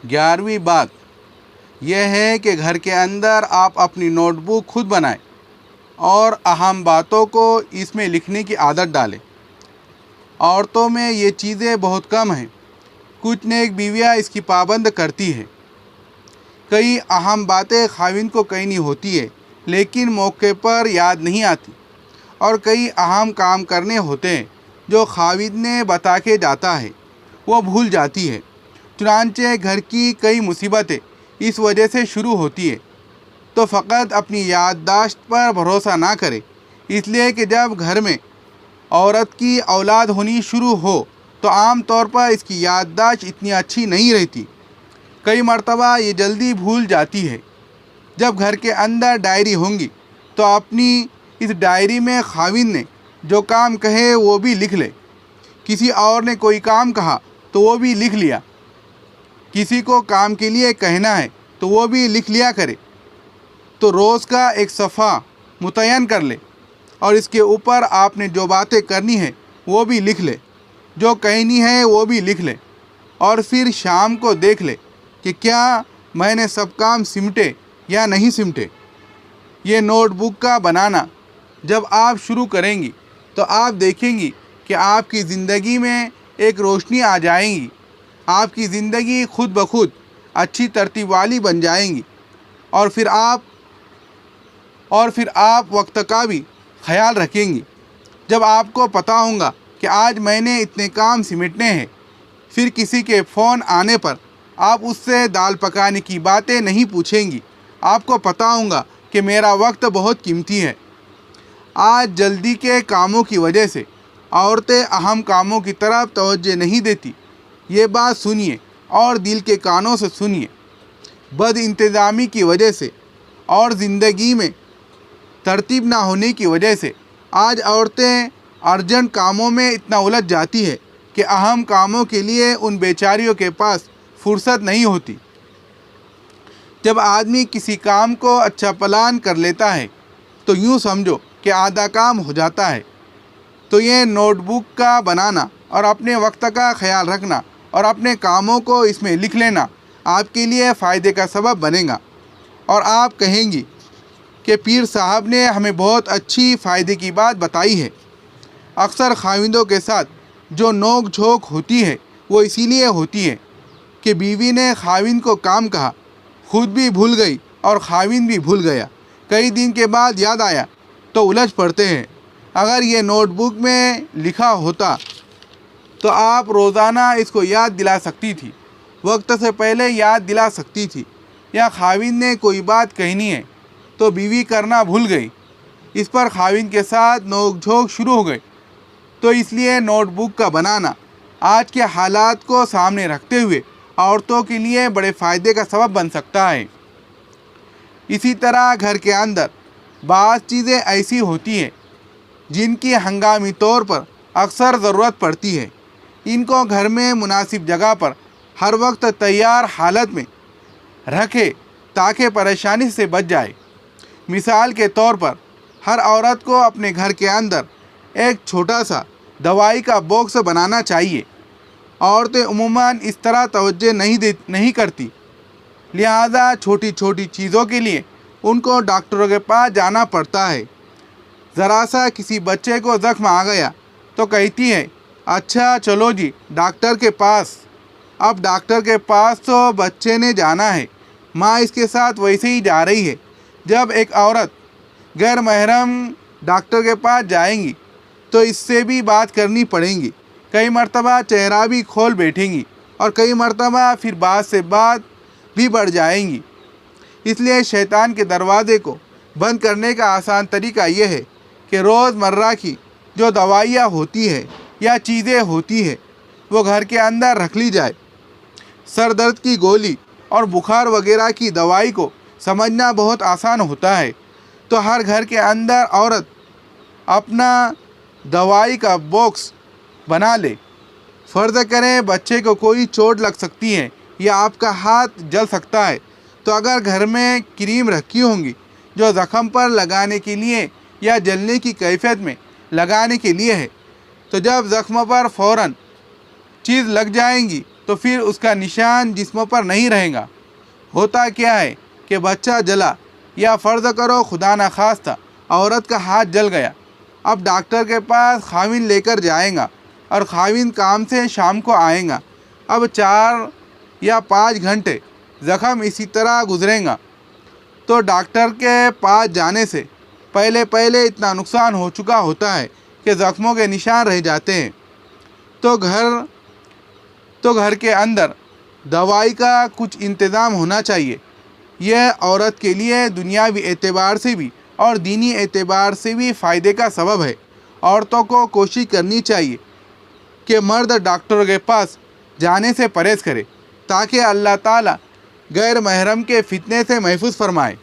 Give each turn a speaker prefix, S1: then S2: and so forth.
S1: 11ویں بات یہ ہے کہ گھر کے اندر آپ اپنی نوٹ بک خود بنائیں اور اہم باتوں کو اس میں لکھنے کی عادت ڈالیں۔ عورتوں میں یہ چیزیں بہت کم ہیں، کچھ نیک بیویاں اس کی پابند کرتی ہیں۔ کئی اہم باتیں خاوند کو کہنی ہوتی ہے لیکن موقع پر یاد نہیں آتی، اور کئی اہم کام کرنے ہوتے ہیں جو خاوند نے بتا کے جاتا ہے وہ بھول جاتی ہے۔ چنانچہ گھر کی کئی مصیبتیں اس وجہ سے شروع ہوتی ہے۔ تو فقط اپنی یادداشت پر بھروسہ نہ کرے، اس لیے کہ جب گھر میں عورت کی اولاد ہونی شروع ہو تو عام طور پر اس کی یادداشت اتنی اچھی نہیں رہتی، کئی مرتبہ یہ جلدی بھول جاتی ہے۔ جب گھر کے اندر ڈائری ہوں گی تو اپنی اس ڈائری میں خاوند نے جو کام کہے وہ بھی لکھ لے، کسی اور نے کوئی کام کہا تو وہ بھی لکھ لیا، کسی کو کام کے لیے کہنا ہے تو وہ بھی لکھ لیا کرے۔ تو روز کا ایک صفحہ متعین کر لے اور اس کے اوپر آپ نے جو باتیں کرنی ہے وہ بھی لکھ لے، جو کہنی ہے وہ بھی لکھ لے، اور پھر شام کو دیکھ لے کہ کیا میں نے سب کام سمٹے یا نہیں سمٹے۔ یہ نوٹ بک کا بنانا جب آپ شروع کریں گی تو آپ دیکھیں گی کہ آپ کی زندگی میں ایک روشنی آ جائیں گی، آپ کی زندگی خود بخود اچھی ترتیب والی بن جائیں گی، اور پھر آپ وقت کا بھی خیال رکھیں گی۔ جب آپ کو پتہ ہوگا کہ آج میں نے اتنے کام سمیٹنے ہیں، پھر کسی کے فون آنے پر آپ اس سے دال پکانے کی باتیں نہیں پوچھیں گی، آپ کو پتہ ہوگا کہ میرا وقت بہت قیمتی ہے۔ آج جلدی کے کاموں کی وجہ سے عورتیں اہم کاموں کی طرف توجہ نہیں دیتی۔ یہ بات سنیے اور دل کے کانوں سے سنیے۔ بد انتظامی کی وجہ سے اور زندگی میں ترتیب نہ ہونے کی وجہ سے آج عورتیں ارجنٹ کاموں میں اتنا الجھ جاتی ہے کہ اہم کاموں کے لیے ان بیچاریوں کے پاس فرصت نہیں ہوتی۔ جب آدمی کسی کام کو اچھا پلان کر لیتا ہے تو یوں سمجھو کہ آدھا کام ہو جاتا ہے۔ تو یہ نوٹ بک کا بنانا اور اپنے وقت کا خیال رکھنا اور اپنے کاموں کو اس میں لکھ لینا آپ کے لیے فائدے کا سبب بنے گا، اور آپ کہیں گی کہ پیر صاحب نے ہمیں بہت اچھی فائدے کی بات بتائی ہے۔ اکثر خاوندوں کے ساتھ جو نوک جھوک ہوتی ہے وہ اسی لیے ہوتی ہے کہ بیوی نے خاوند کو کام کہا، خود بھی بھول گئی اور خاوند بھی بھول گیا، کئی دن کے بعد یاد آیا تو الجھ پڑتے ہیں۔ اگر یہ نوٹ بک میں لکھا ہوتا تو آپ روزانہ اس کو یاد دلا سکتی تھی، وقت سے پہلے یاد دلا سکتی تھی۔ یا خاوند نے کوئی بات کہنی ہے تو بیوی کرنا بھول گئی، اس پر خاوند کے ساتھ نوک جھوک شروع ہو گئی۔ تو اس لیے نوٹ بک کا بنانا آج کے حالات کو سامنے رکھتے ہوئے عورتوں کے لیے بڑے فائدے کا سبب بن سکتا ہے۔ اسی طرح گھر کے اندر بعض چیزیں ایسی ہوتی ہیں جن کی ہنگامی طور پر اکثر ضرورت پڑتی ہے، ان کو گھر میں مناسب جگہ پر ہر وقت تیار حالت میں رکھے تاکہ پریشانی سے بچ جائے۔ مثال کے طور پر ہر عورت کو اپنے گھر کے اندر ایک چھوٹا سا دوائی کا باکس بنانا چاہیے۔ عورتیں عموماً اس طرح توجہ نہیں کرتی، لہذا چھوٹی چھوٹی چیزوں کے لیے ان کو ڈاکٹروں کے پاس جانا پڑتا ہے۔ ذرا سا کسی بچے کو زخم آ گیا تو کہتی ہے، اچھا چلو جی ڈاکٹر کے پاس۔ اب ڈاکٹر کے پاس تو بچے نے جانا ہے، ماں اس کے ساتھ ویسے ہی جا رہی ہے۔ جب ایک عورت غیر محرم ڈاکٹر کے پاس جائیں گی تو اس سے بھی بات کرنی پڑیں گی، کئی مرتبہ چہرہ بھی کھول بیٹھیں گی، اور کئی مرتبہ پھر بات سے بات بھی بڑھ جائیں گی۔ اس لیے شیطان کے دروازے کو بند کرنے کا آسان طریقہ یہ ہے کہ روز مرہ کی جو دوائیاں ہوتی ہے یا چیزیں ہوتی ہے وہ گھر کے اندر رکھ لی جائے۔ سر درد کی گولی اور بخار وغیرہ کی دوائی کو سمجھنا بہت آسان ہوتا ہے، تو ہر گھر کے اندر عورت اپنا دوائی کا باکس بنا لے۔ فرض کریں بچے کو کوئی چوٹ لگ سکتی ہے یا آپ کا ہاتھ جل سکتا ہے، تو اگر گھر میں کریم رکھی ہوں گی جو زخم پر لگانے کے لیے یا جلنے کی کیفیت میں لگانے کے لیے ہے، تو جب زخم پر فوراً چیز لگ جائیں گی تو پھر اس کا نشان جسم پر نہیں رہے گا۔ ہوتا کیا ہے کہ بچہ جلا، یا فرض کرو خدا نخواستہ عورت کا ہاتھ جل گیا، اب ڈاکٹر کے پاس خاوند لے کر جائیں گا اور خاوند کام سے شام کو آئیں گا۔ اب 4 یا 5 گھنٹے زخم اسی طرح گزریں گا، تو ڈاکٹر کے پاس جانے سے پہلے اتنا نقصان ہو چکا ہوتا ہے کہ زخموں کے نشان رہ جاتے ہیں۔ تو گھر کے اندر دوائی کا کچھ انتظام ہونا چاہیے۔ یہ عورت کے لیے دنیاوی اعتبار سے بھی اور دینی اعتبار سے بھی فائدے کا سبب ہے۔ عورتوں کو کوشش کرنی چاہیے کہ مرد ڈاکٹر کے پاس جانے سے پرہیز کرے، تاکہ اللہ تعالیٰ غیر محرم کے فتنے سے محفوظ فرمائے۔